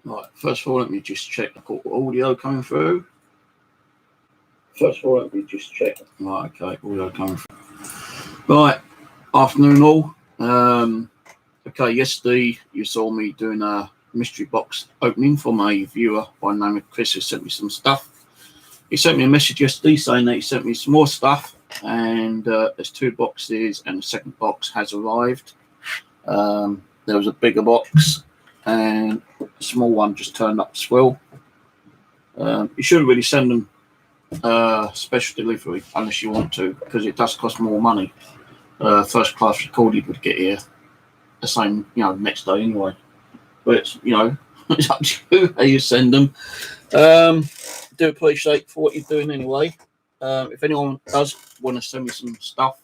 Right, first of all, let me just check the audio coming through. Right, okay, audio coming through. Right, afternoon all. Okay, yesterday you saw me doing a mystery box opening from a viewer by the name of Chris, who sent me some stuff. He sent me a message yesterday saying that he sent me some more stuff, and there's 2 boxes, and the second box has arrived. There was a bigger box, and a small one just turned up as well. You shouldn't really send them special delivery unless you want to, because it does cost more money. First class recorded would get here the same, next day anyway. But it's, it's up to you how you send them. Do appreciate for what you're doing anyway. If anyone does want to send me some stuff,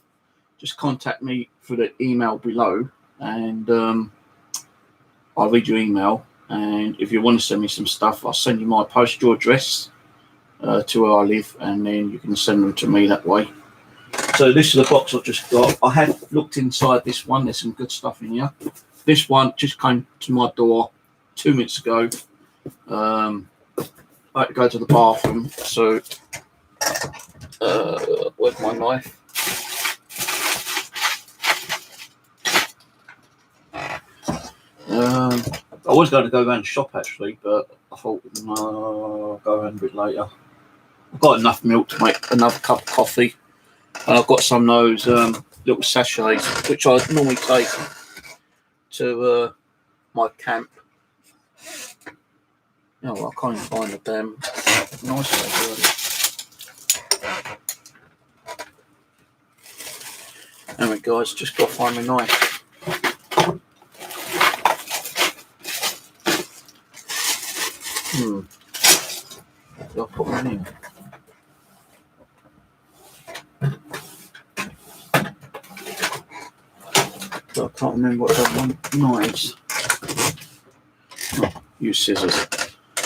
just contact me through the email below, and I'll read your email. And if you want to send me some stuff, I'll send you my postal address to where I live, and then you can send them to me that way. So this is the box I've just got. I had looked inside this one. There's some good stuff in here. This one just came to my door 2 minutes ago. I had to go to the bathroom, so where's my knife? I was going to go around the shop actually, but I thought no, I'll go around a bit later. I've got enough milk to make another cup of coffee, and I've got some of those little sachets which I normally take to my camp. I can't even find the damn nice. Anyway, guys, just got to find my knife. I'll put one in. So I can't remember what that one knives. Use scissors.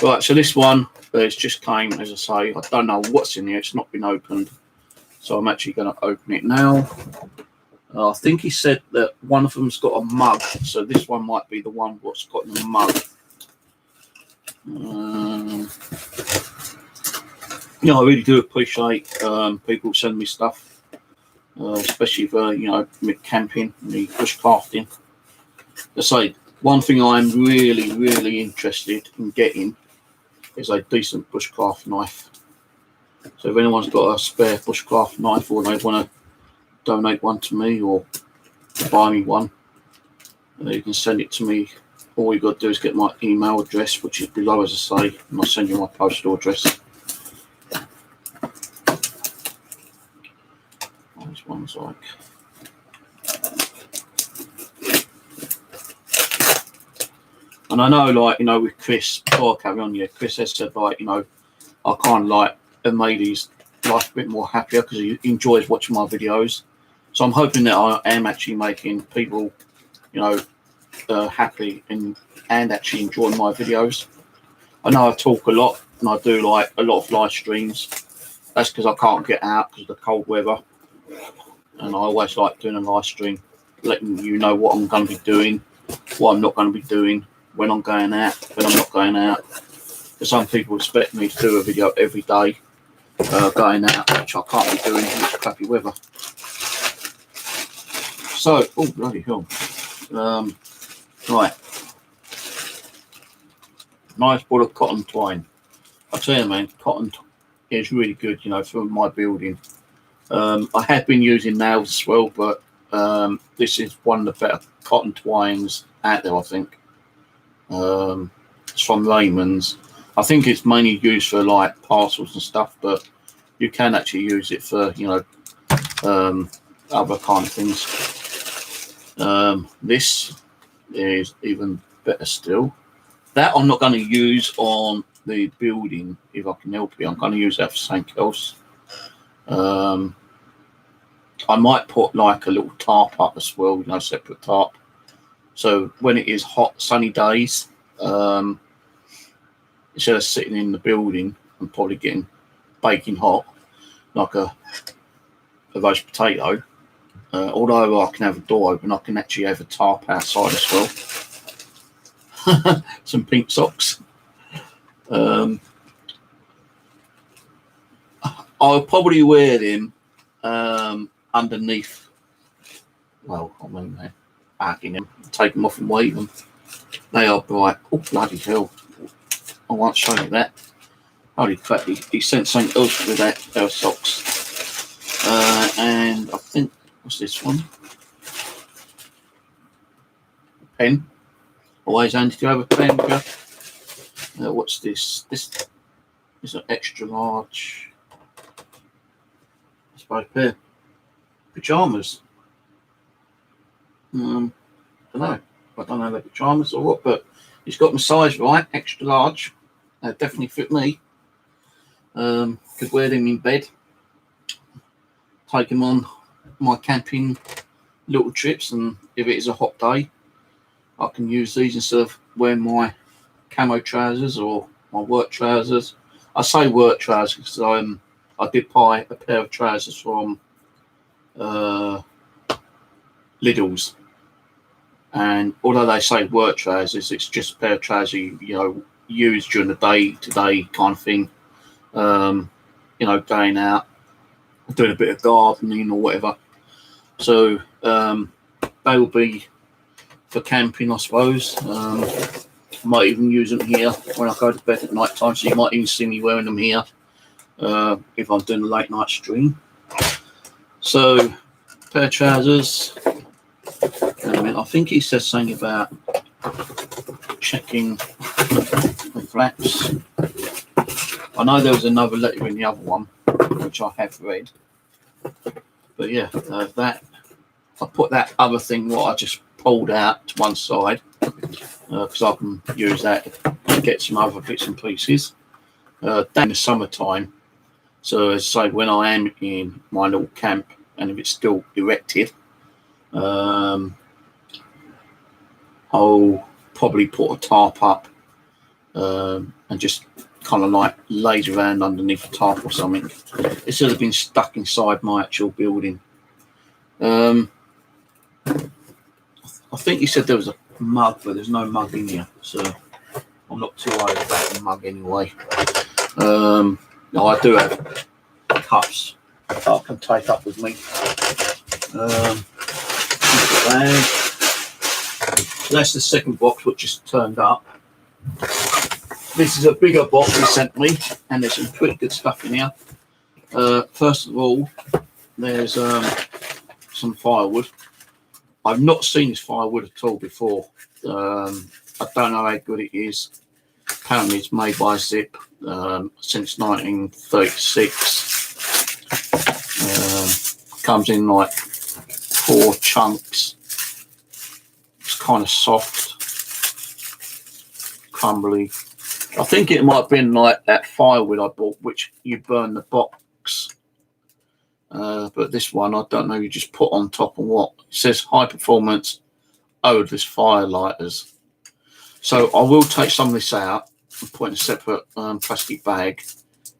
Right, so this one it's just came, as I say. I don't know what's in here. It's not been opened, so I'm actually going to open it now. I think he said that one of them's got a mug, so this one might be the one what's got the mug. I really do appreciate people sending me stuff, especially for me camping, me bushcrafting. I say one thing I'm really interested in getting is a decent bushcraft knife. So if anyone's got a spare bushcraft knife, or they want to donate one to me or buy me one, you can send it to me. All you got to do is get my email address, which is below, as I say, and I'll send you my postal address. This one's like, and I know, with Chris, before I carry on, Chris has said, I kind of have made his life a bit more happier because he enjoys watching my videos. So I'm hoping that I am actually making people, happy and actually enjoying my videos. I know I talk a lot, and I do a lot of live streams. That's because I can't get out because of the cold weather, and I always like doing a live stream, letting you know what I'm going to be doing, what I'm not going to be doing, when I'm going out, when I'm not going out. Because some people expect me to do a video every day going out, which I can't be doing in this crappy weather. So, oh bloody hell. Right. Nice ball of cotton twine. I tell you, man, cotton is really good, for my building. I have been using nails as well, but this is one of the better cotton twines out there, I think. It's from Raymond's. I think it's mainly used for parcels and stuff, but you can actually use it for other kind of things. This is even better still. That I'm not going to use on the building if I can help it. I'm going to use that for something else. I might put a little tarp up as well, separate tarp. So when it is hot, sunny days, instead of sitting in the building and probably getting baking hot like a roast potato, although I can have a door open, I can actually have a tarp outside as well. some pink socks. I'll probably wear them underneath. Well, I mean, they're backing them, take them off and wave them. They are bright. Oh, bloody hell. I won't show you that. Holy crap, he sent something else with that, those socks. And I think, what's this one? Pen. Always handy to have a pen. What's this? This is an extra large, I suppose, pair of pyjamas. I don't know. I don't know if they're pyjamas or what, but he's got my size right, extra large. They definitely fit me. Could wear them in bed. Take them on my camping little trips, and if it is a hot day, I can use these instead of wearing my camo trousers or my work trousers. I say work trousers because I did buy a pair of trousers from Lidl's, and although they say work trousers, it's just a pair of trousers you use during the day-to-day kind of thing. Going out, doing a bit of gardening or whatever. So they will be for camping, I suppose. Might even use them here when I go to bed at night time, so you might even see me wearing them here if I'm doing a late night stream. So, pair of trousers. I think he says something about checking the flaps. I know there was another letter in the other one, which I have read. But yeah, that I put that other thing what I just pulled out to one side because I can use that to get some other bits and pieces down in the summertime. So as I say, when I am in my little camp and if it's still erected, I'll probably put a tarp up and just kind of like lays around underneath the tarp or something instead of being stuck inside my actual building. I think you said there was a mug, but there's no mug in here, so I'm not too worried about the mug anyway. No, I do have cups that I can take up with me. So that's the second box which is turned up. This is a bigger box he sent me, and there's some pretty good stuff in here. First of all, there's some firewood. I've not seen this firewood at all before. I don't know how good it is. Apparently it's made by Zip since 1936. Comes in like 4 chunks. It's kind of soft, crumbly. I think it might have been like that firewood I bought, which you burn the box. But this one, I don't know, you just put on top of what. It says high performance odorless fire lighters. So I will take some of this out and put in a separate plastic bag,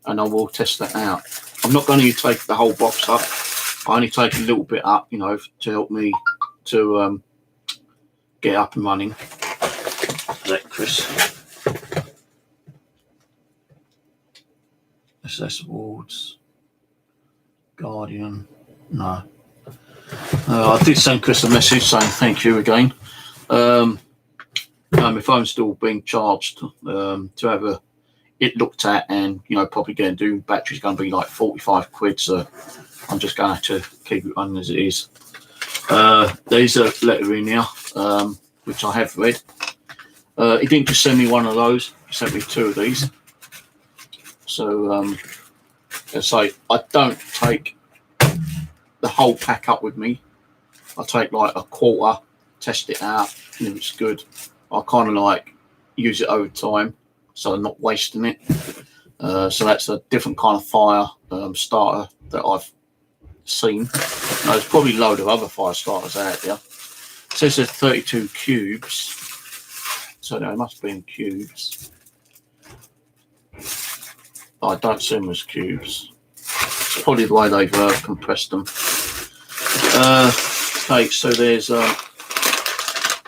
and I will test that out. I'm not going to take the whole box up. I only take a little bit up, to help me to get up and running. Let Chris. SS Awards. Guardian. No. I did send Chris a message saying thank you again. My phone's still being charged to have it looked at, and probably going to do battery's going to be like 45 quid, so I'm just going to have to keep it running as it is. There's a letter in here which I have read. He didn't just send me one of those, he sent me 2 of these. So I don't take the whole pack up with me. I take like a quarter, test it out, and if it's good, I kind of like use it over time, so I'm not wasting it. So that's a different kind of fire starter that I've seen. Now, there's probably a load of other fire starters out there. It says there's 32 cubes, so they must be in cubes. I don't see them as cubes. It's probably the way they've compressed them. Okay, so there's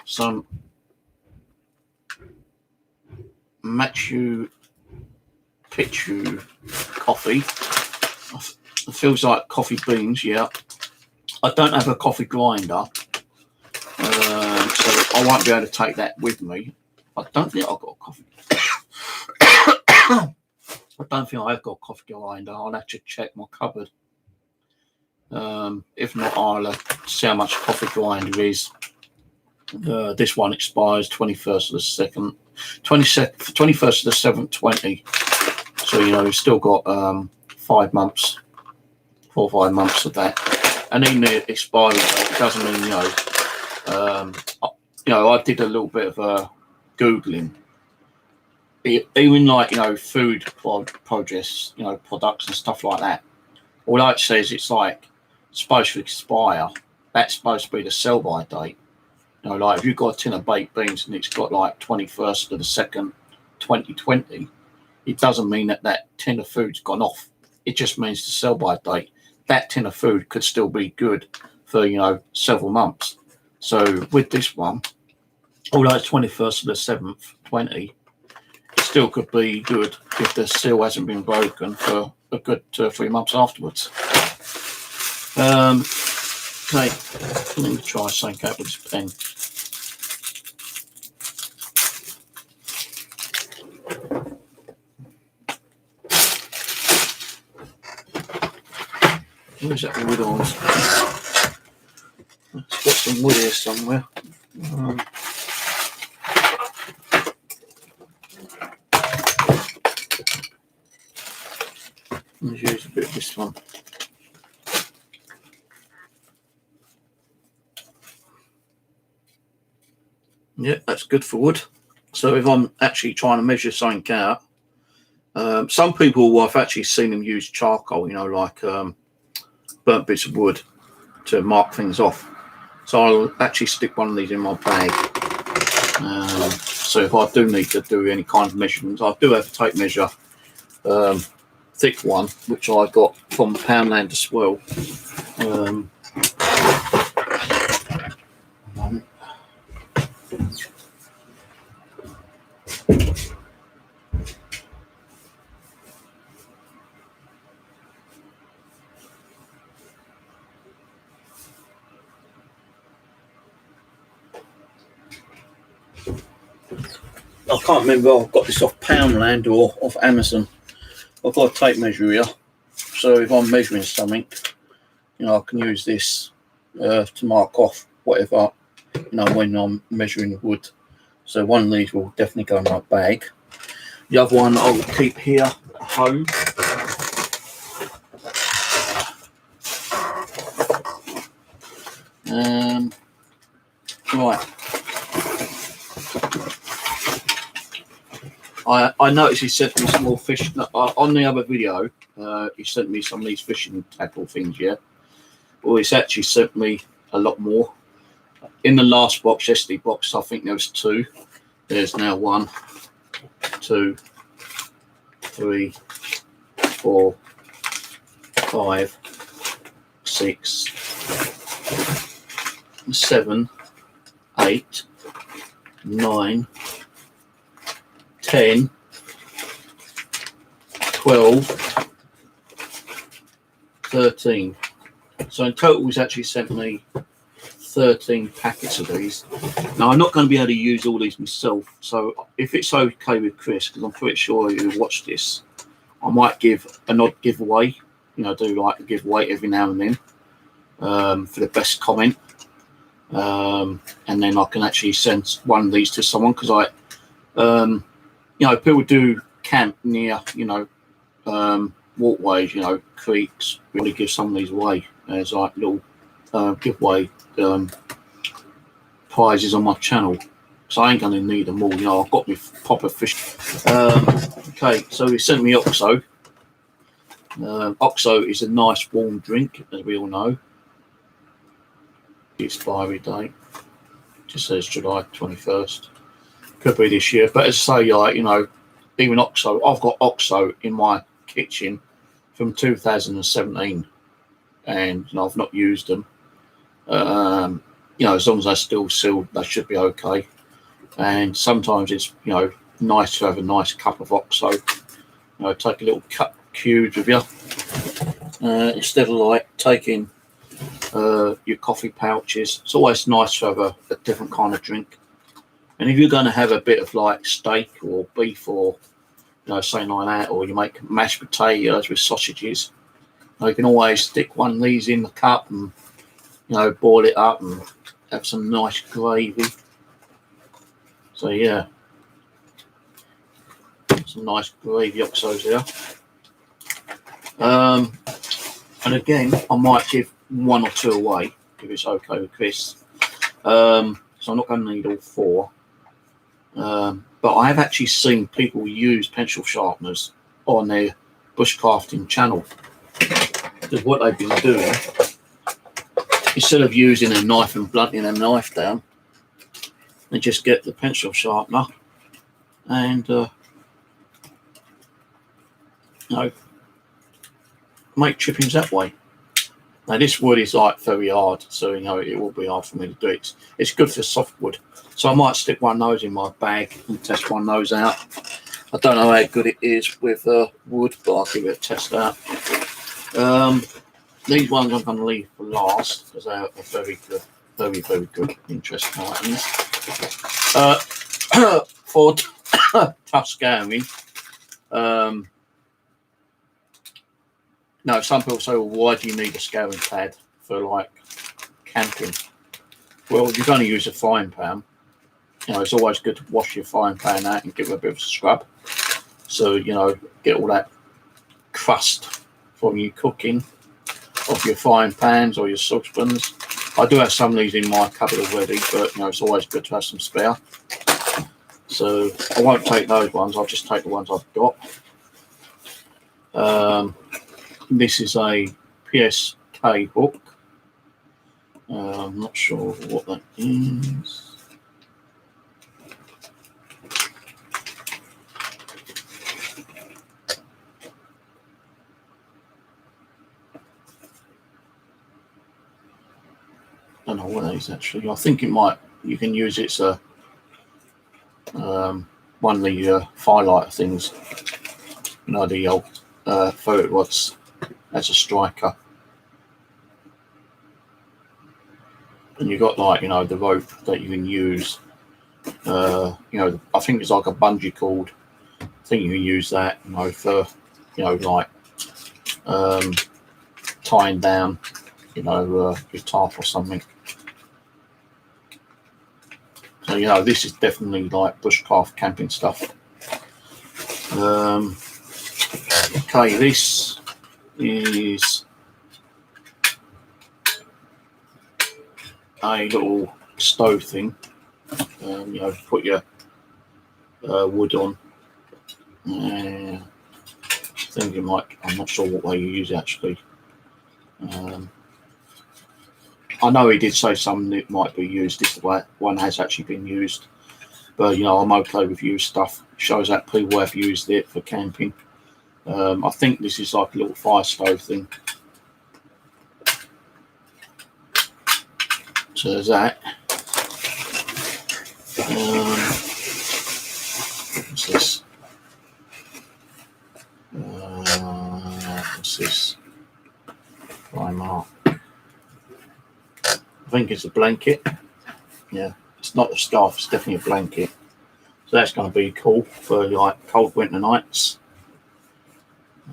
some Machu Picchu coffee. It feels like coffee beans, yeah. I don't have a coffee grinder, so I won't be able to take that with me. I don't think I've got a coffee. I don't think I've got a coffee grinder. I'll have to check my cupboard. If not, I'll see how much coffee grinder is. This one expires 21st of the 2nd, 21st of the 7th, 20. So, you know, we've still got 5 months, 4 or 5 months of that. And even the expiry date doesn't mean, I did a little bit of Googling. Even like, food produce, products and stuff like that. Although it says it's like supposed to expire, that's supposed to be the sell by date. Like if you've got a tin of baked beans and it's got like 21st of the 2nd, 2020, it doesn't mean that tin of food's gone off. It just means the sell by date. That tin of food could still be good for, several months. So with this one, although it's 21st of the 7th, 20, it still could be good if the seal hasn't been broken for a good 2 or 3 months afterwards. Okay, let me try something out with this pen. Where's that wood on? It's got some wood here somewhere. Let's use a bit of this one. Yeah, that's good for wood. So if I'm actually trying to measure something out, some people, I've actually seen them use charcoal, like burnt bits of wood to mark things off. So I'll actually stick one of these in my bag. So if I do need to do any kind of measurements, I do have a tape measure, thick one, which I got from Poundland as well. I can't remember if I've got this off Poundland or off Amazon. I've got a tape measure here, so if I'm measuring something, I can use this to mark off whatever, when I'm measuring wood. So one of these will definitely go in my bag. The other one I'll keep here at home. Right. I noticed he sent me some more fish on the other video. He sent me some of these fishing tackle things, yeah. Well, he's actually sent me a lot more. In the last box, yesterday box, I think there was 2. There's now 1, 2, 3, 4, 5, 6, 7, 8, 9, 10, 12, 13. So in total, he's actually sent me 13 packets of these. Now, I'm not going to be able to use all these myself. So if it's okay with Chris, because I'm pretty sure he'll watch this, I might give an odd giveaway. Do like a giveaway every now and then for the best comment. And then I can actually send one of these to someone because people do camp near, walkways, creeks. We really give some of these away as like little giveaway prizes on my channel. So I ain't going to need them all. I've got my proper fish. Okay, so he sent me OXO. OXO is a nice warm drink, as we all know. The expiry date just says July 21st. Could be this year, but as I say, even OXO, I've got OXO in my kitchen from 2017, and I've not used them. As long as they're still sealed, they should be okay. And sometimes it's nice to have a nice cup of OXO. Take a little cup cubes with you instead of like taking your coffee pouches. It's always nice to have a different kind of drink. And if you're going to have a bit of like steak or beef or something like that, or you make mashed potatoes with sausages, you can always stick one of these in the cup and boil it up and have some nice gravy. So yeah, some nice gravy OXOs there. And again, I might give 1 or 2 away if it's okay with Chris. So I'm not going to need all 4. But I have actually seen people use pencil sharpeners on their bushcrafting channel. Because what they've been doing, instead of using a knife and blunting a knife down, they just get the pencil sharpener and make chippings that way. Now this wood is like very hard, so it will be hard for me to do it. It's good for soft wood, so I might stick one of those in my bag and test one of those out. I don't know how good it is with wood, but I'll give it a test out. These ones I'm going to leave for last because they are very good, very, very good, interesting items. For tough scouring, no, some people say, well, why do you need a scouring pad for like camping? Well, if you're going to use a frying pan, it's always good to wash your frying pan out and give it a bit of a scrub. So, get all that crust from you cooking off your frying pans or your saucepans. I do have some of these in my cupboard already, but it's always good to have some spare. So I won't take those ones, I'll just take the ones I've got. This is a PSK hook. I'm not sure what that is. I don't know what that is actually. I think you can use it as a one of the firelighter things. The old photo rods as a striker. And you've got like, the rope that you can use. I think it's like a bungee cord. I think you can use that, for, like tying down, your tarp or something. So, this is definitely like bushcraft camping stuff. Okay, this is a little stove thing. Put your wood on. I think I'm not sure what way you use it actually. I know he did say something that might be used this way. One has actually been used, but I'm okay with used stuff. It shows that people have used it for camping. I think this is like a little fire stove thing. So there's that. What's this? What's this? Primark. I think it's a blanket. Yeah, it's not a scarf, it's definitely a blanket. So that's going to be cool for like cold winter nights.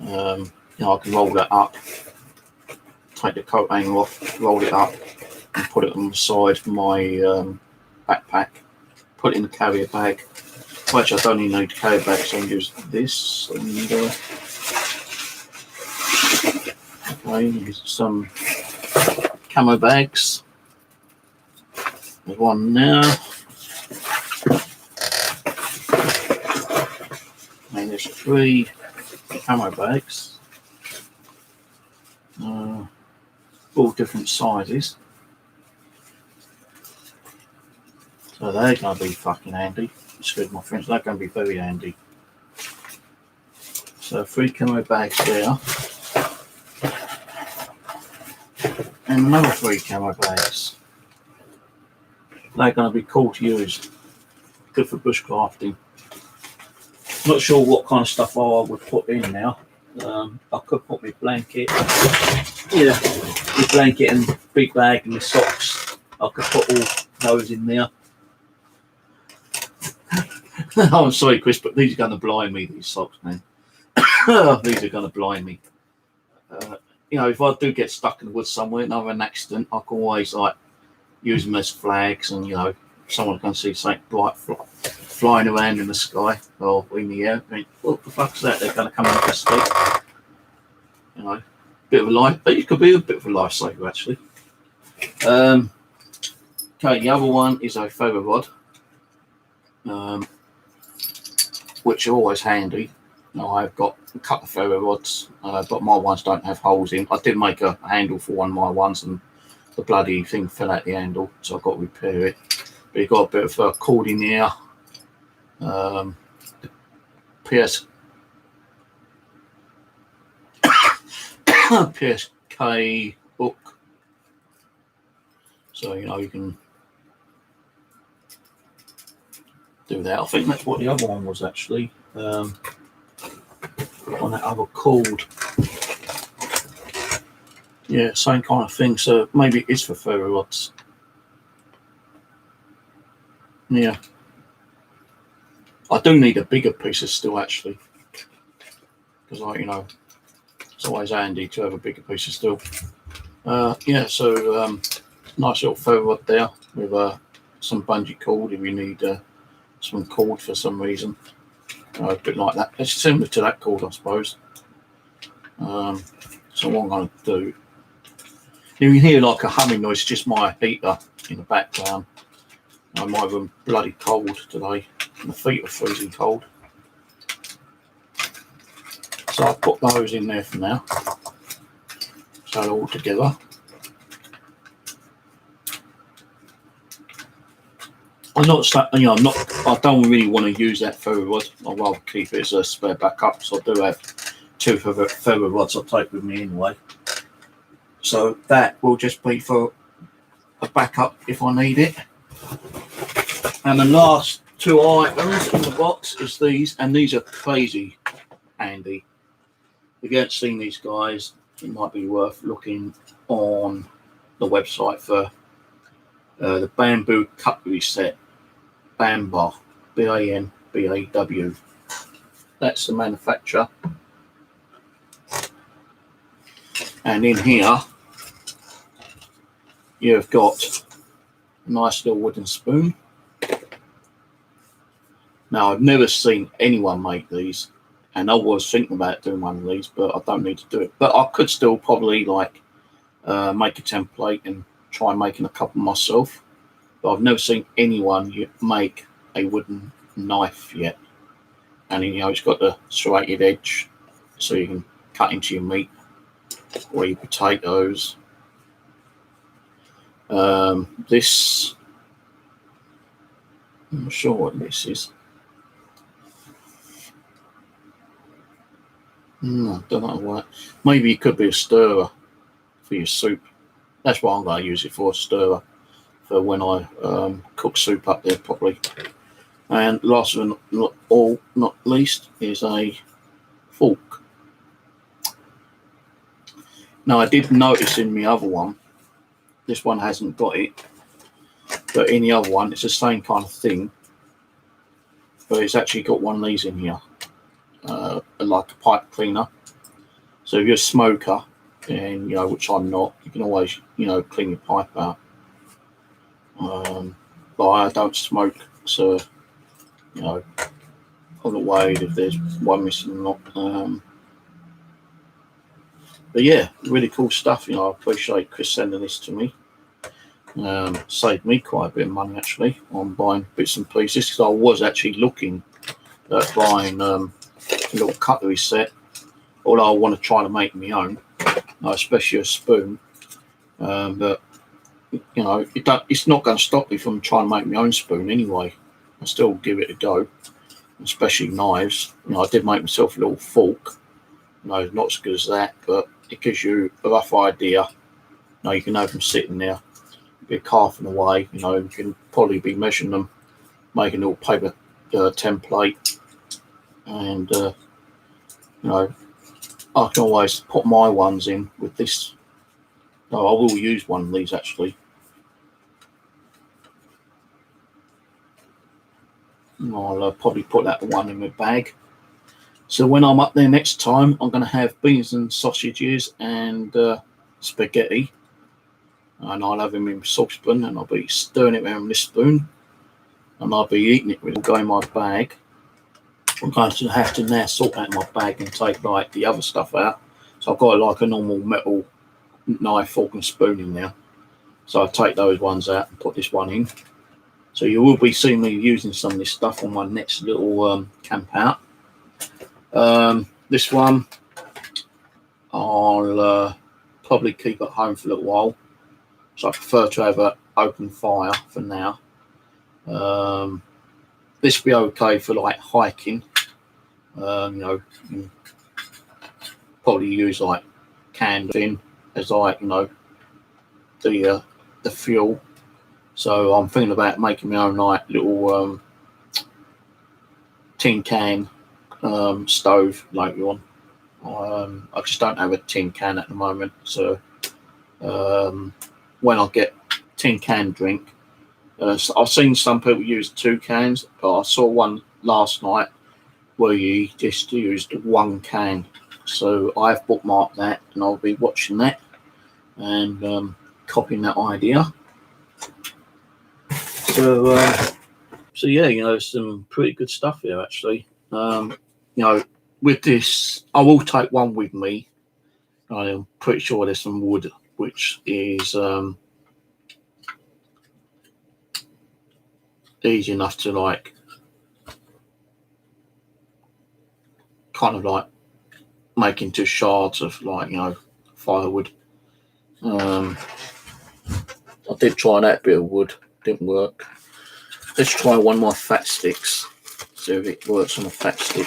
I can roll that up, take the coat hanger off, roll it up and put it on the side of my backpack, put it in the carrier bag. Well, actually I don't even need a carrier bag, so I can use this. And, okay, use some camo bags. There's one now. And there's 3 camo bags. All different sizes. So they're going to be fucking handy. Excuse my friends, they're going to be very handy. So 3 camo bags there. And another 3 camo bags. They're going to be cool to use. Good for bushcrafting. Not sure what kind of stuff I would put in now. I could put my blanket, yeah, my blanket and big bag and my socks. I could put all those in there. Oh, I'm sorry, Chris, but these are going to blind me, these socks, man. These are going to blind me. You know, if I do get stuck in the woods somewhere and I have an accident, I can always like use them as flags, and you know, someone can see something bright flying around in the sky or in the air. I mean, what the fuck's that? They're going to come and investigate. You know, bit of a life, but it could be a bit of a lifesaver actually. Okay, the other one is a feather rod, which are always handy. Now I've got a couple of feather rods, but my ones don't have holes in. I did make a handle for one of my ones, and the bloody thing fell out the handle, so I've got to repair it. But you've got a bit of cord in here. PSK hook, so you know you can do that. I think that's what the other one was actually, on that other cord. Yeah, same kind of thing, so maybe it is for feather rods. Yeah, I do need a bigger piece of steel actually, because you know, it's always handy to have a bigger piece of steel. Yeah, so nice little feather rod there with some bungee cord if you need some cord for some reason. A bit like that. It's similar to that cord, I suppose. So what I'm going to do, you can hear like a humming noise, just my heater in the background. I might have been bloody cold today. My feet are freezing cold. So I'll put those in there for now. So all together. I'm not, you know, I don't really want to use that feather rod. I'd rather keep it as a spare backup. So I do have two feather rods I'll take with me anyway. So that will just be for a backup if I need it. And the last two items in the box is these, and these are crazy handy. If you haven't seen these guys, it might be worth looking on the website for the bamboo cutlery set. Bamba, B-A-N-B-A-W. That's the manufacturer. And in here, you've got a nice little wooden spoon. Now, I've never seen anyone make these, and I was thinking about doing one of these, but I don't need to do it. But I could still probably like make a template and try making a couple myself. But I've never seen anyone make a wooden knife yet. And you know, it's got the serrated edge, so you can cut into your meat or your potatoes. This, I'm not sure what this is. I don't know what. Maybe it could be a stirrer for your soup. That's what I'm going to use it for, a stirrer, for when I cook soup up there properly. And last but not least is a fork. Now I did notice in the other one, this one hasn't got it, but in the other one it's the same kind of thing, but it's actually got one of these in here, like a pipe cleaner. So if you're a smoker, and you know, which I'm not, you can always, you know, clean your pipe out. But I don't smoke, so you know, I'm not worried if there's one missing or not. But yeah, really cool stuff. You know, I appreciate Chris sending this to me. Saved me quite a bit of money actually on buying bits and pieces, because I was actually looking at buying a little cutlery set, although I want to try to make my own, especially a spoon. But you know, it's not going to stop me from trying to make my own spoon anyway. I still give it a go, especially knives. You know, I did make myself a little fork. You know, not as good as that, but it gives you a rough idea. You know, you can have them sitting there, be carving away. You know, you can probably be measuring them, making a little paper template. and you know, I can always put my ones in with this. No, I will use one of these actually. I'll probably put that one in my bag. So when I'm up there next time, I'm going to have beans and sausages and spaghetti, and I'll have them in a saucepan, and I'll be stirring it around with this spoon, and I'll be eating it with it go in my bag. I'm going to have to now sort out my bag and take like the other stuff out. So I've got like a normal metal knife, fork and spoon in there. So I'll take those ones out and put this one in. So you will be seeing me using some of this stuff on my next little camp out. This one I'll probably keep at home for a little while, so I prefer to have an open fire for now. This will be okay for like hiking. You know, you probably use like canned in as like, you know, the fuel. So I'm thinking about making my own like little tin can stove later on. I just don't have a tin can at the moment, so when I get tin can drink, so I've seen some people use 2 cans, but I saw one last night where you just used 1 can. So I've bookmarked that, and I'll be watching that and copying that idea. So yeah, you know, some pretty good stuff here actually. You know, with this, I will take one with me. I'm pretty sure there's some wood, which is easy enough to like kind of like make into shards of like, you know, firewood. I did try that bit of wood, didn't work. Let's try one of my fat sticks, see if it works on a fat stick.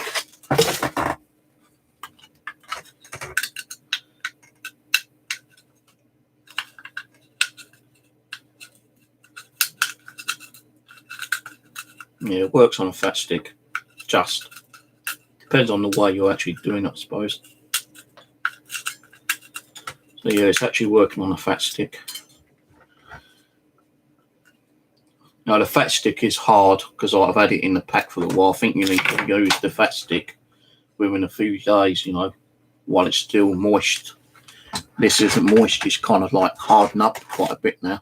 Yeah, it works on a fat stick. Just depends on the way you're actually doing it, I suppose. So yeah, it's actually working on a fat stick. Now the fat stick is hard because I've had it in the pack for a while. I think you need to use the fat stick within a few days, you know, while it's still moist. This isn't moist, it's kind of like hardened up quite a bit now.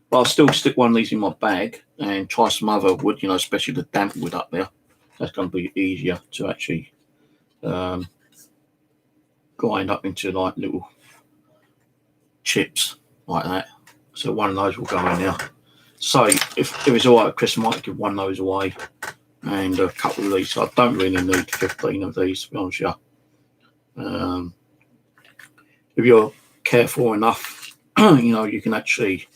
But I'll still stick one of these in my bag and try some other wood, you know, especially the damp wood up there. That's going to be easier to actually grind up into like little chips like that. So one of those will go in there. So if it's all right, Chris, I might give one of those away and a couple of these. So I don't really need 15 of these, to be honest with you. If you're careful enough, you know, you can actually,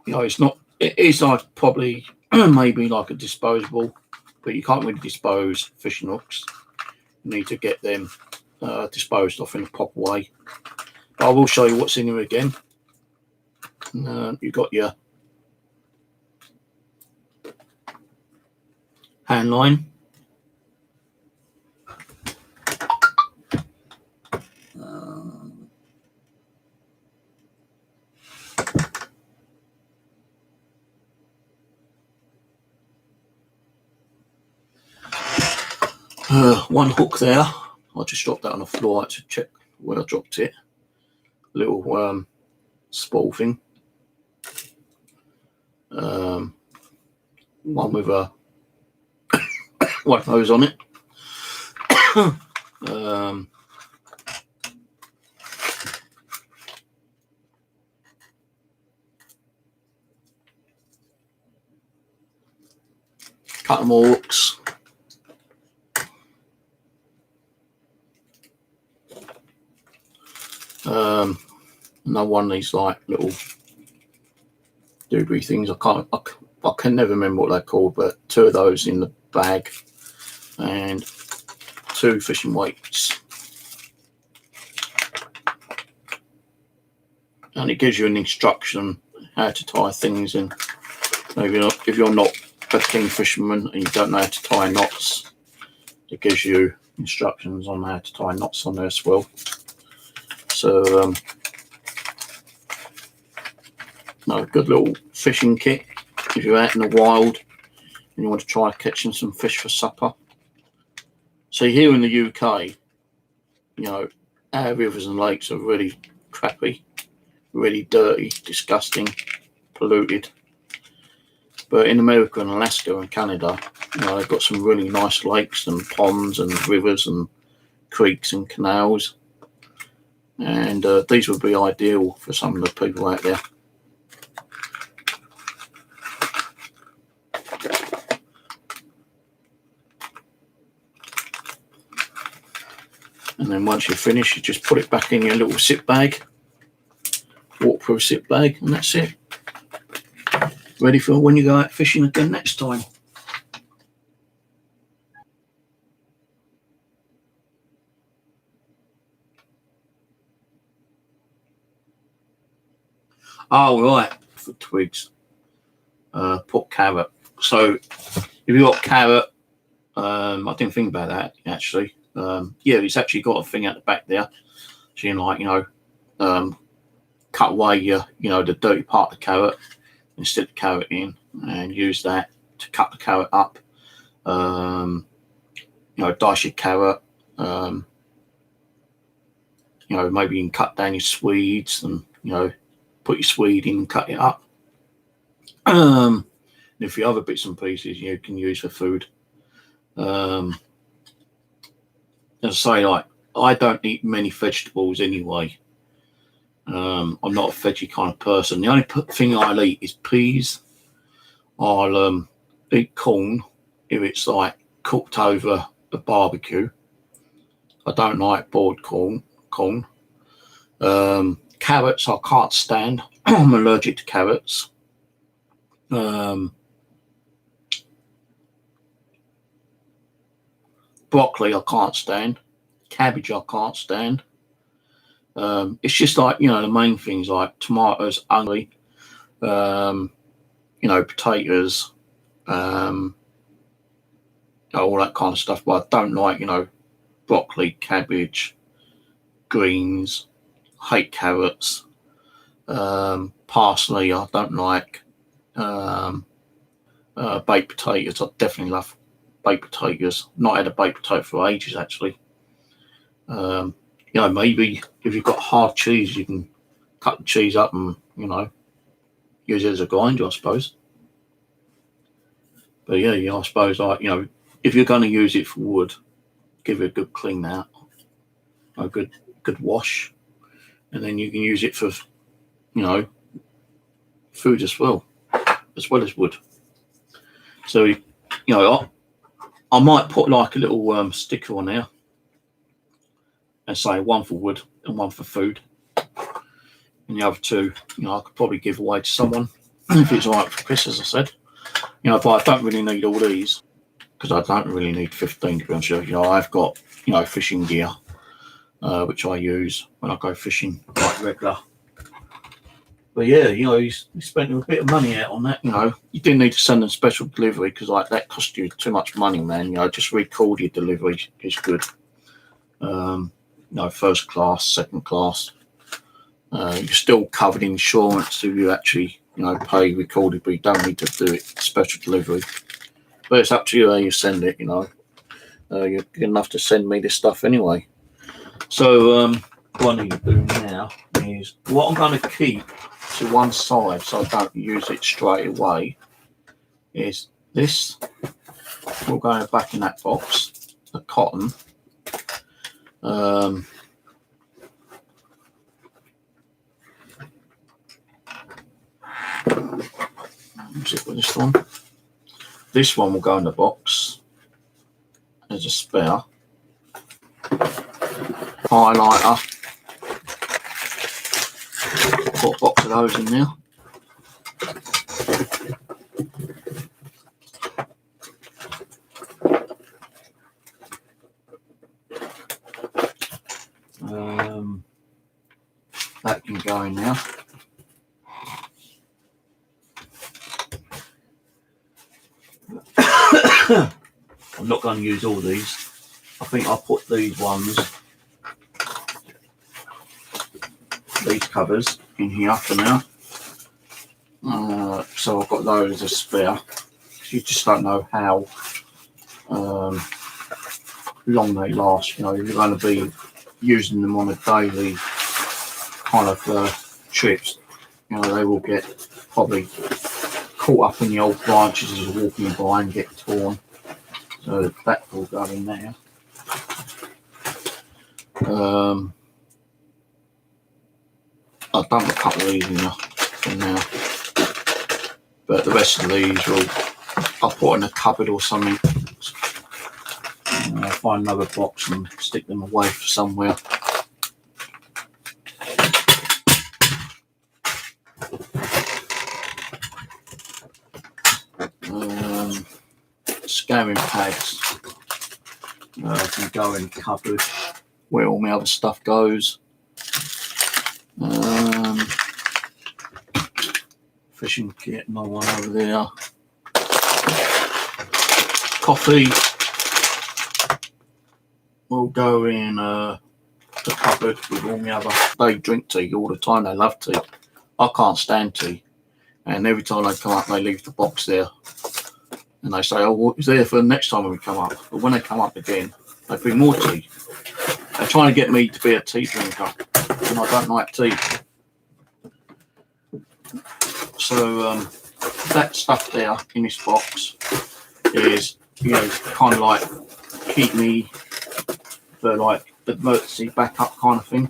you know, it is like probably maybe like a disposable, but you can't really dispose fishing hooks. You need to get them disposed of in a proper way. But I will show you what's in here again. You've got your hand line. One hook there. I just dropped that on the floor to check where I dropped it. Little spool thing. One with a one of those on it. Couple more hooks. Another one of these like little doobie things. I can never remember what they're called, but 2 of those in the bag and 2 fishing weights. And it gives you an instruction how to tie things in. If you're not a keen fisherman and you don't know how to tie knots, it gives you instructions on how to tie knots on there as well. So a good little fishing kit if you're out in the wild and you want to try catching some fish for supper. So here in the UK, you know, our rivers and lakes are really crappy, really dirty, disgusting, polluted. But in America and Alaska and Canada, you know, they've got some really nice lakes and ponds and rivers and creeks and canals. And these would be ideal for some of the people out there. And then once you're finished, you just put it back in your little zip bag, waterproof zip bag, and that's it. Ready for when you go out fishing again next time. Oh, right, for twigs. Put carrot. So if you've got carrot, I didn't think about that actually. Yeah, it's actually got a thing at the back there. So you can, like, you know, cut away the dirty part of the carrot and stick the carrot in and use that to cut the carrot up. You know, dice your carrot. You know, maybe you can cut down your swedes and, you know, put your swede in and cut it up. And if your other bits and pieces you can use for food. As I say, like, I don't eat many vegetables anyway. I'm not a veggie kind of person. The only thing I'll eat is peas. I'll eat corn if it's like cooked over a barbecue. I don't like boiled corn. Carrots I can't stand. I'm allergic to carrots. Broccoli I can't stand. Cabbage I can't stand. It's just like, you know, the main things like tomatoes, onion, you know, potatoes, all that kind of stuff. But I don't like, you know, broccoli, cabbage, greens, hate carrots, parsley I don't like, baked potatoes I definitely love baked potatoes. Not had a baked potato for ages actually. You know, maybe if you've got hard cheese, you can cut the cheese up and, you know, use it as a grinder, I suppose. But yeah, I suppose, like, you know, if you're going to use it for wood, give it a good clean out, a good wash, and then you can use it for, you know, food as well as wood. So, you know, I might put like a little sticker on there and say one for wood and one for food, and the other two, you know, I could probably give away to someone if it's all right for Chris, as I said. You know, but I don't really need all these because I don't really need 15 to be honest. You know, I've got, you know, fishing gear which I use when I go fishing like regular. But yeah, you know, you spent a bit of money out on that. You know, you didn't need to send them special delivery because like that cost you too much money, man. You know, just record your delivery is good. You know, first class, second class. You're still covered in insurance if you actually, you know, pay recorded, but you don't need to do it special delivery. But it's up to you how you send it. You know, you're good enough to send me this stuff anyway. So what I need to do now is what I'm going to keep to one side so I don't use it straight away is this. We'll go back in that box, the cotton. Zip with this one. This one will go in the box as a spare. Highlighter. Put a box of those in there. That can go in now. I'm not going to use all these. I think I'll put these covers in here for now. So I've got those as spare. You just don't know how long they last. You know, you're going to be using them on a daily kind of trips. You know, they will get probably caught up in the old branches as you're walking by and get torn. So that will go in there. I've done a couple of these in there for now, but the rest of these I'll put in a cupboard or something. I'll find another box and stick them away somewhere. Scouring pads can go in the cupboard where all my other stuff goes. Fishing kit, another one over there. Coffee will go in the cupboard with all my other. They drink tea all the time. They love tea. I can't stand tea, and every time they come up, they leave the box there, and they say, "Oh, well, it's there for the next time when we come up." But when they come up again, they bring more tea. They're trying to get me to be a tea drinker, and I don't like tea. So that stuff there in this box is, you know, kind of like keep me for like emergency backup kind of thing.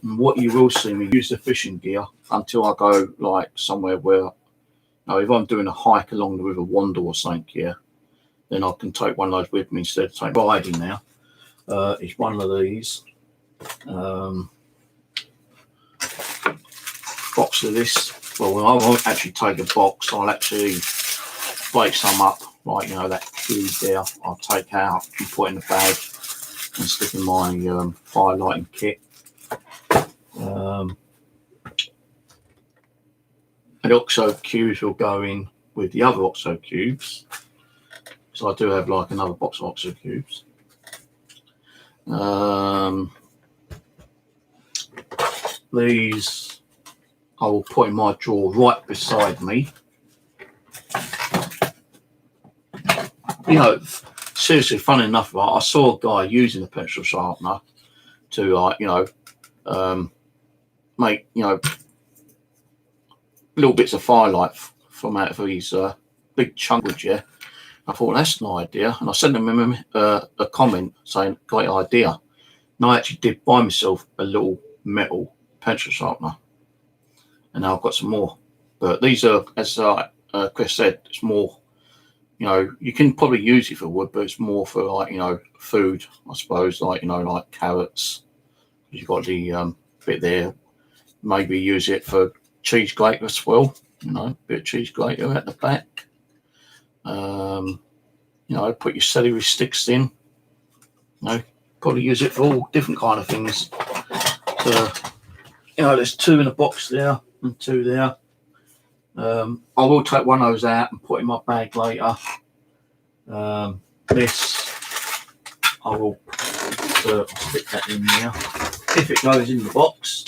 What you will see me use the fishing gear until I go like somewhere where, you know, if I'm doing a hike along the River Wander or something here, then I can take one of those with me instead of taking riding now. It's one of these. Box of this. Well, I won't actually take a box. I'll actually break some up, like, you know, that cube there. I'll take out and put in the bag and stick in my fire lighting kit. And OXO cubes will go in with the other OXO cubes. So I do have like another box of OXO cubes. These I will put in my drawer right beside me. You know, seriously, funny enough, I saw a guy using a pencil sharpener to, like, you know, make, you know, little bits of firelight from out of his big chunk wood. Yeah, I thought that's an idea, and I sent him a comment saying, "Great idea." And I actually did buy myself a little metal pencil sharpener, and now I've got some more. But these are, as Chris said, it's more, you know, you can probably use it for wood, but it's more for, like, you know, food, I suppose, like, you know, like carrots. You've got the bit there. Maybe use it for cheese grater as well, you know, bit of cheese grater at the back. You know, put your celery sticks in. You know, probably use it for all different kind of things. So, you know, there's two in a box there and two there. I will take one of those out and put in my bag later. This, I will stick that in there if it goes in the box.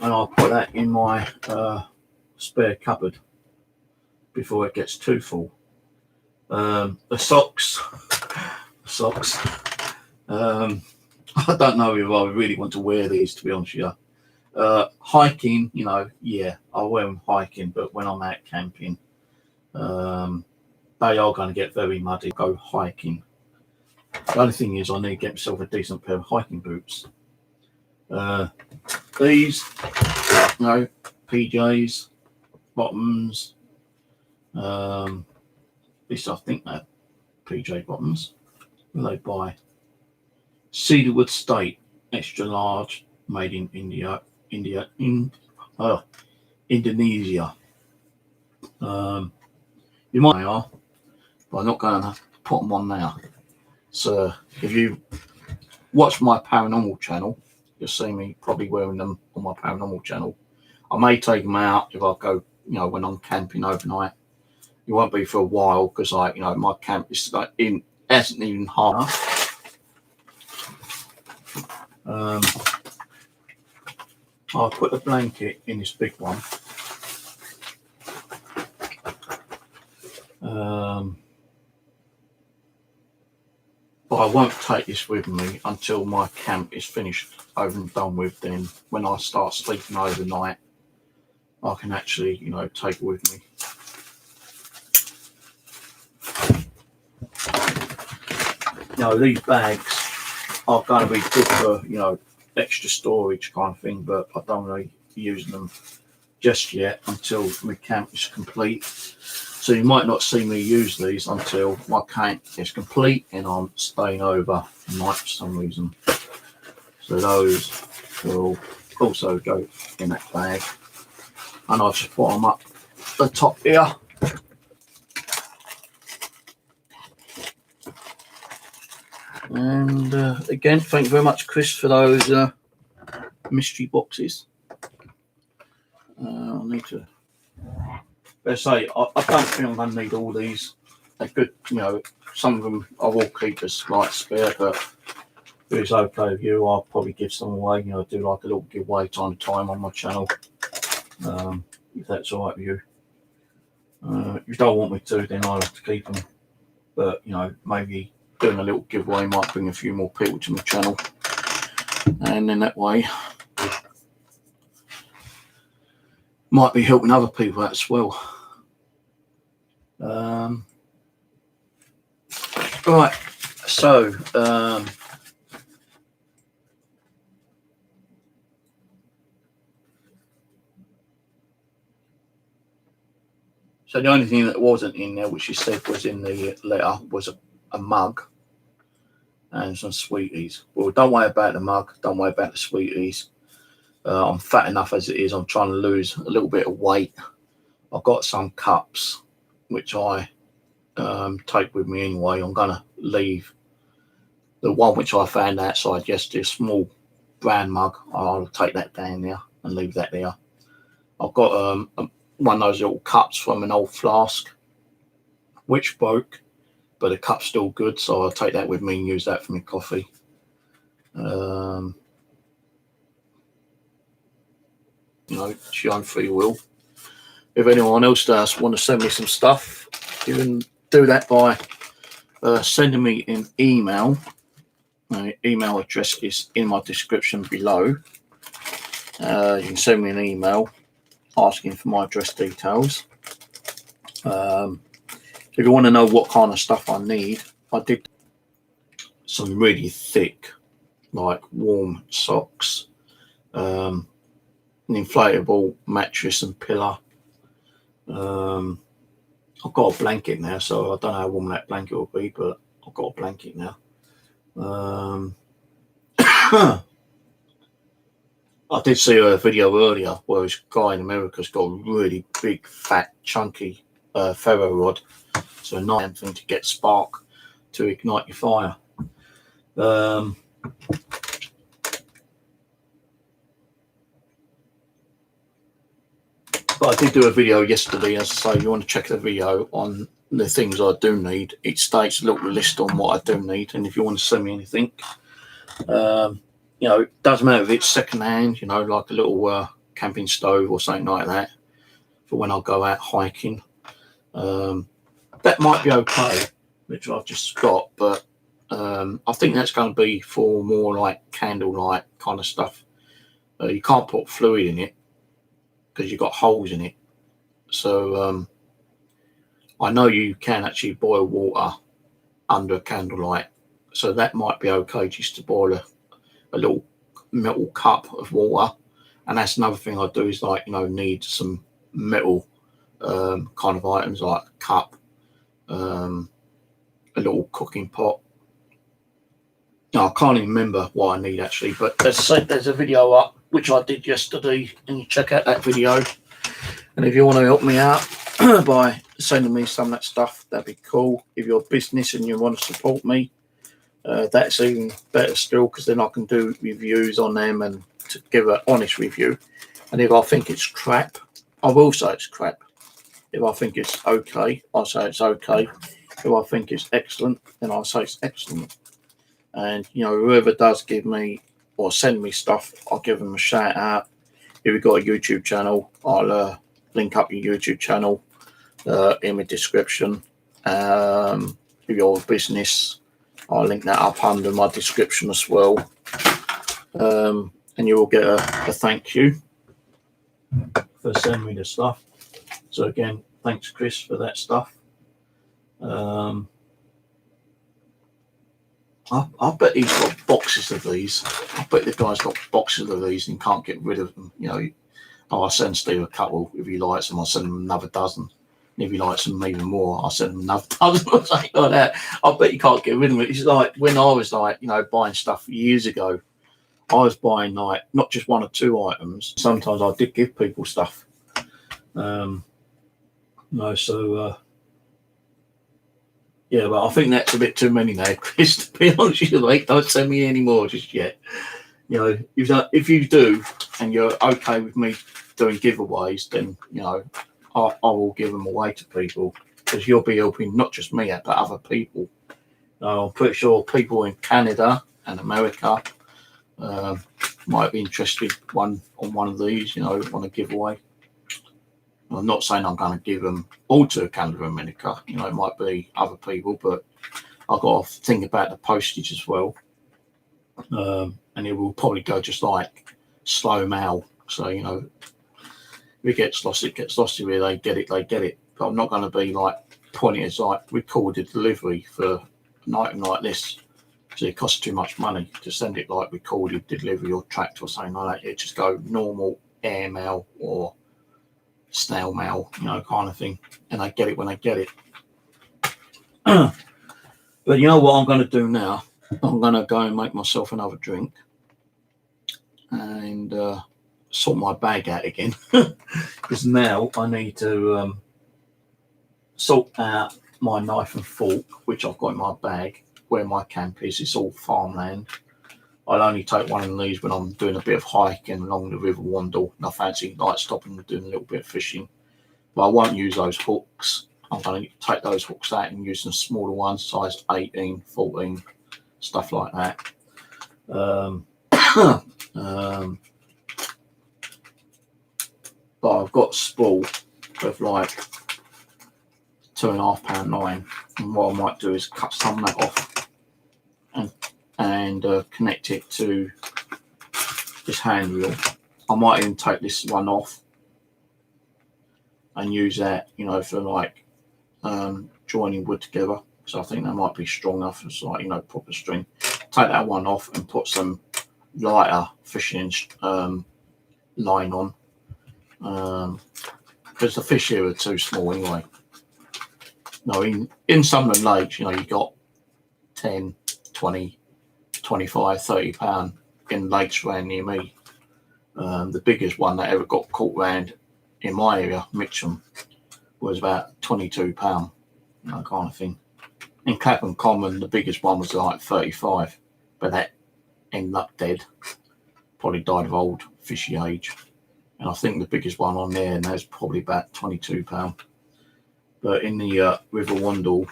And I'll put that in my spare cupboard before it gets too full. The socks. I don't know if I really want to wear these, to be honest with you. Hiking, you know, yeah, I'll wear them hiking, but when I'm out camping, they are going to get very muddy. Go hiking. The only thing is, I need to get myself a decent pair of hiking boots. These, you know, PJs, bottoms. At least I think they're PJ bottoms. Will they buy? Cedarwood State, extra large, made in Indonesia. You might are, but I'm not going to put them on now. So if you watch my paranormal channel, you'll see me probably wearing them on my paranormal channel. I may take them out if I go, you know, when I'm camping overnight. It won't be for a while because, like, you know, my camp is like hasn't even hard enough. I'll put the blanket in this big one. But I won't take this with me until my camp is finished over and done with. Then when I start sleeping overnight, I can actually, you know, take it with me. You know, these bags are going to be good for, you know, extra storage kind of thing, but I don't really use them just yet until my camp is complete. So you might not see me use these until my camp is complete and I'm staying over night for some reason. So those will also go in that bag. And I'll just put them up the top here. And again, thank you very much, Chris, for those mystery boxes. I need to... I say, I don't think I'm going to need all these. They're good, you know, some of them I will keep as like spare, but if it's okay with you, I'll probably give some away. You know, do like a little giveaway time to time on my channel, if that's all right with you. If you don't want me to, then I'll have to keep them. But, you know, maybe doing a little giveaway might bring a few more people to my channel. And in that way, might be helping other people out as well. Right, so so the only thing that wasn't in there, which you said was in the letter, was a mug and some sweeties. Well, don't worry about the mug, don't worry about the sweeties. I'm fat enough as it is. I'm trying to lose a little bit of weight. I've got some cups which I take with me anyway. I'm going to leave the one which I found outside yesterday, a small brown mug. I'll take that down there and leave that there. I've got one of those little cups from an old flask which broke, but the cup's still good, so I'll take that with me and use that for my coffee. You know, it's your own free will. If anyone else does want to send me some stuff, you can do that by sending me an email. My email address is in my description below. You can send me an email asking for my address details. If you want to know what kind of stuff I need, I did some really thick, like warm socks, an inflatable mattress and pillow. I've got a blanket now, so I don't know how warm that blanket will be, but I've got a blanket now. I did see a video earlier where this guy in America's got a really big, fat, chunky ferro rod. So a nice thing to get spark to ignite your fire. But I did do a video yesterday, as I say. You want to check the video on the things I do need. It states a little list on what I do need, and if you want to send me anything, you know, it doesn't matter if it's second hand, you know, like a little camping stove or something like that for when I go out hiking. That might be okay, which I've just got, but I think that's going to be for more like candlelight kind of stuff. You can't put fluid in it because you've got holes in it. So I know you can actually boil water under a candlelight, so that might be okay just to boil a little metal cup of water. And that's another thing I do is, like, you know, need some metal kind of items like a cup, a little cooking pot. No, I can't even remember what I need actually, but there's a video up which I did yesterday, and you check out that video. And if you want to help me out, by sending me some of that stuff. That'd be cool. If you're a business and you want to support me, that's even better still, because then I can do reviews on them and to give an honest review. And if I think it's crap, I will say it's crap. If I think it's okay, I'll say it's okay. If I think it's excellent, then I'll say it's excellent. And whoever does give me or send me stuff, I'll give them a shout out. If you've got a YouTube channel, I'll link up your YouTube channel in the description. If you're a business, I'll link that up under my description as well. And you will get a thank you for sending me the stuff. So again, thanks Chris for that stuff. I bet he's got boxes of these. I bet the guy's got boxes of these and can't get rid of them. I'll send Steve a couple. If he likes them, I'll send him another dozen. And if he likes them even more, I'll send him another dozen or something like that. I bet you can't get rid of them. It's like when I was buying stuff years ago, I was buying not just one or two items. Sometimes I did give people stuff. Yeah, but I think that's a bit too many now, Chris, to be honest with you, mate. Don't send me any more just yet. If you do and you're okay with me doing giveaways, then, I will give them away to people, because you'll be helping not just me out, but other people. I'm pretty sure people in Canada and America might be interested on one of these, on a giveaway. I'm not saying I'm going to give them all to Canada and America. It might be other people, but I've got to think about the postage as well. And it will probably go just like slow mail. So, if it gets lost, it gets lost. If they get it, they get it. But I'm not going to be putting it as recorded delivery for an item like this. So it costs too much money to send it recorded delivery or tracked or something like that. It just go normal air mail or snail mail, kind of thing, and I get it when I get it. But you know what I'm going to do now? I'm going to go and make myself another drink and sort my bag out again, because now I need to sort out my knife and fork, which I've got in my bag where my camp is. It's all farmland. I'll only take one of these when I'm doing a bit of hiking along the River Wandle, and I fancy stopping and doing a little bit of fishing. But I won't use those hooks. I'm going to take those hooks out and use some smaller ones, size 18, 14, stuff like that. But I've got a spool of 2.5 pound line, and what I might do is cut some of that off and connect it to this hand reel. I might even take this one off and use that, for joining wood together. So I think that might be strong enough as proper string. Take that one off and put some lighter fishing line on, because the fish here are too small anyway. In some of the lakes, you got 10, 20, 25, 30 pound in lakes around near me. The biggest one that ever got caught round in my area, Mitcham, was about 22 pound, kind of thing. In Clapham Common, the biggest one was 35, but that ended up dead. Probably died of old fishy age. And I think the biggest one on there now is probably about 22 pound. But in the River Wandle,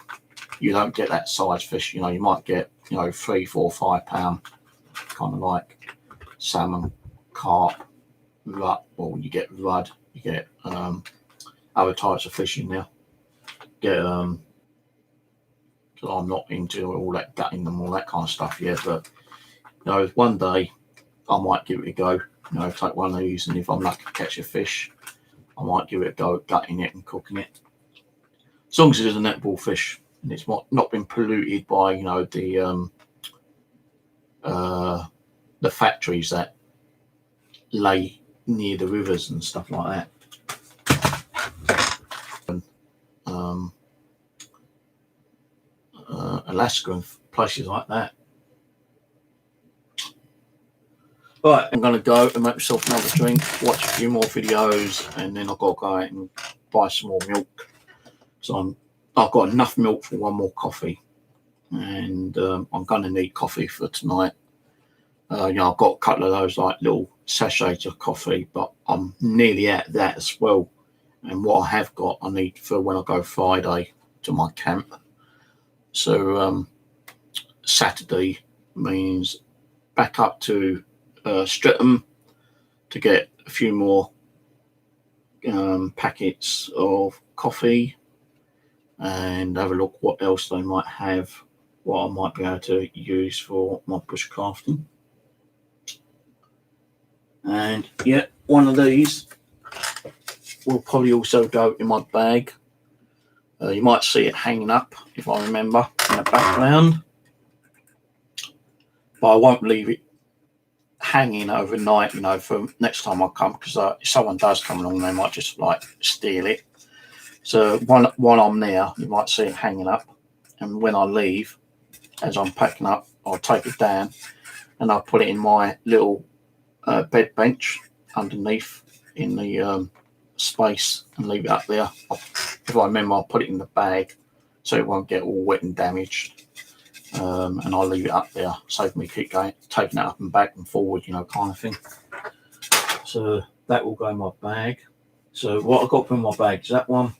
you don't get that size fish. You might get 3, 4, 5 pound, kind of like salmon, carp, rudd. Well, you get rudd, you get other types of fish in there. Because I'm not into all that gutting them, all that kind of stuff yet. But one day I might give it a go. Take one of these, and if I'm lucky to catch a fish, I might give it a go at gutting it and cooking it. As long as it is a netball fish and it's not been polluted by the factories that lay near the rivers and stuff like that. Alaska and places like that. Right, I'm going to go and make myself another drink, watch a few more videos, and then I've got to go out and buy some more milk. So I've got enough milk for one more coffee, and I'm going to need coffee for tonight. I've got a couple of those like little sachets of coffee, but I'm nearly out of that as well. And what I have got, I need for when I go Friday to my camp. So Saturday means back up to Streatham to get a few more packets of coffee and have a look what else they might have, what I might be able to use for my bushcrafting. And yeah, one of these will probably also go in my bag. You might see it hanging up, if I remember, in the background, but I won't leave it hanging overnight, for next time I come, because if someone does come along, they might just like steal it. So while I'm there, you might see it hanging up, and when I leave, as I'm packing up, I'll take it down and I'll put it in my little bed bench underneath in the space and leave it up there. If I remember, I'll put it in the bag so it won't get all wet and damaged, and I'll leave it up there, save me keep going taking it up and back and forward, kind of thing. So that will go in my bag. So what I've got in my bag is that one.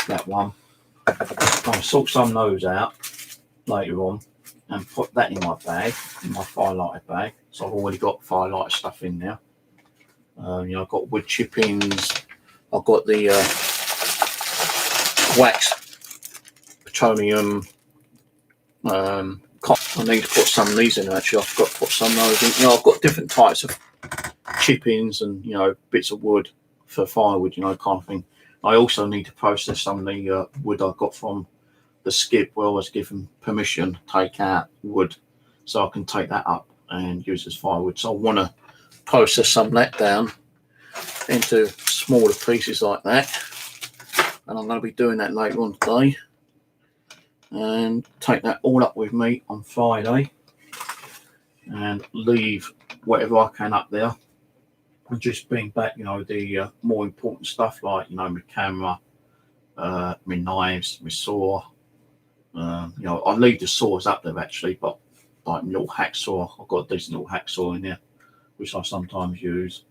I'll sort some of those out later on and put that in my bag, in my firelighter bag. So I've already got firelighter stuff in there. I've got wood chippings. I've got the wax petroleum cotton. I need to put some of these in actually. I forgot to put some of those in. I've got different types of chippings and bits of wood for firewood, kind of thing. I also need to process some of the wood I got from the skip where I was given permission to take out wood, so I can take that up and use as firewood. So I want to process some of that down into smaller pieces like that, and I'm going to be doing that later on today and take that all up with me on Friday and leave whatever I can up there and just bring back the more important stuff like my camera, my knives, my saw. I leave the saws up there actually, but like my little hacksaw, I've got a decent little hacksaw in there which I sometimes use.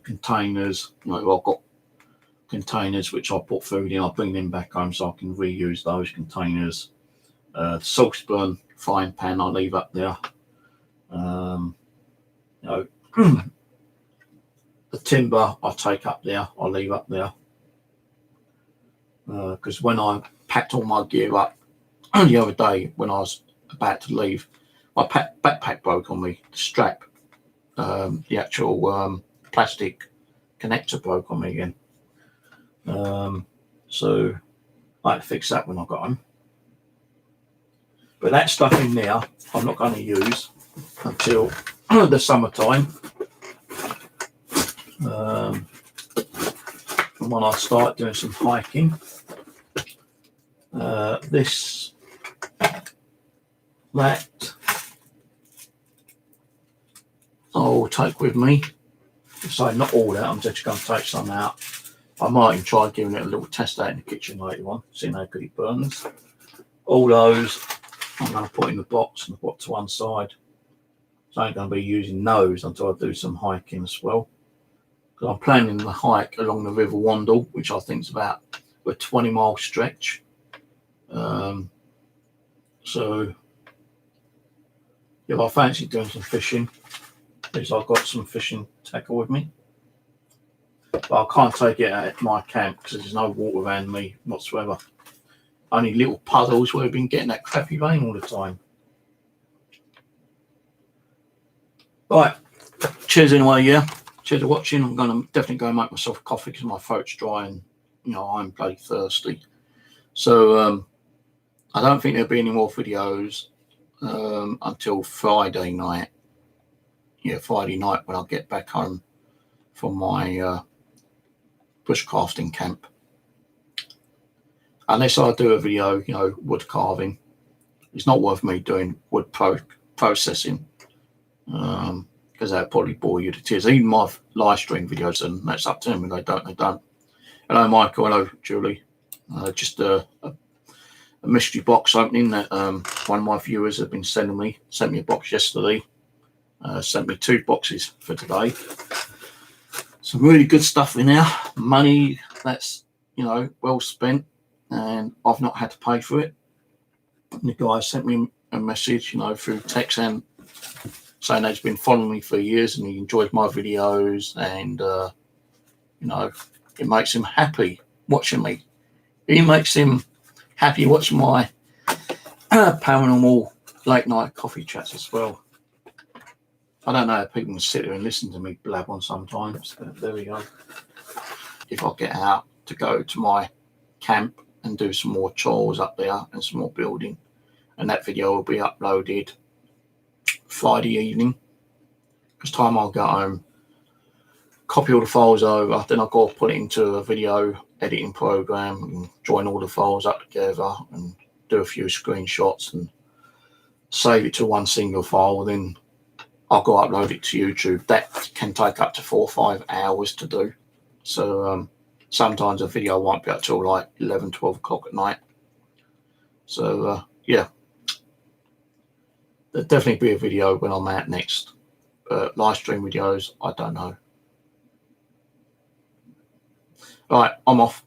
Containers, I've got containers which I put food in, I bring them back home so I can reuse those containers. Saucepan, frying pan I leave up there. The timber I take up there, I leave up there. Because when I packed all my gear up the other day when I was about to leave, my backpack broke on me. The strap, the actual plastic connector broke on me again. So I had to fix that when I got home. But that stuff in there I'm not going to use until the summertime. And when I start doing some hiking, that I'll take with me. So not all that, I'm just going to take some out. I might even try giving it a little test out in the kitchen later on, seeing how good it burns. All those I'm going to put in the box and put to one side. So I ain't going to be using those until I do some hiking as well. Because I'm planning the hike along the River Wandle, which I think is about a 20-mile stretch. So if I fancy doing some fishing, because I've got some fishing tackle with me. But I can't take it out at my camp because there's no water around me whatsoever. Only little puddles where we've been getting that crappy rain all the time. Right, cheers anyway, yeah. Cheers for watching. I'm going to definitely go and make myself a coffee because my throat's dry and I'm bloody thirsty. So I don't think there'll be any more videos until Friday night. Yeah, Friday night when I get back home from my bushcrafting camp. Unless I do a video, wood carving. It's not worth me doing wood processing. Because that'd probably bore you to tears. Even my live stream videos, and that's up to them. If they don't, they don't. Hello, Michael. Hello, Julie. Just a mystery box opening that one of my viewers have been sending me. Sent me a box yesterday. Sent me 2 boxes for today. Some really good stuff in there. Money that's, you know, well spent, and I've not had to pay for it. And the guy sent me a message, you know, through text, and saying that he's been following me for years and he enjoys my videos, and you know, it makes him happy watching me. It makes him happy watching my paranormal late night coffee chats as well. I don't know if people can sit there and listen to me blab on sometimes, but there we go. If I get out to go to my camp and do some more chores up there and some more building, and that video will be uploaded Friday evening, because time I'll go home, copy all the files over, then I'll go put it into a video editing program and join all the files up together and do a few screenshots and save it to one single file. Then I'll go upload it to YouTube. That can take up to 4 or 5 hours to do. So sometimes a video won't be up till like 11, 12 o'clock at night. So yeah, there'll definitely be a video when I'm out next. Live stream videos, I don't know. All right, I'm off.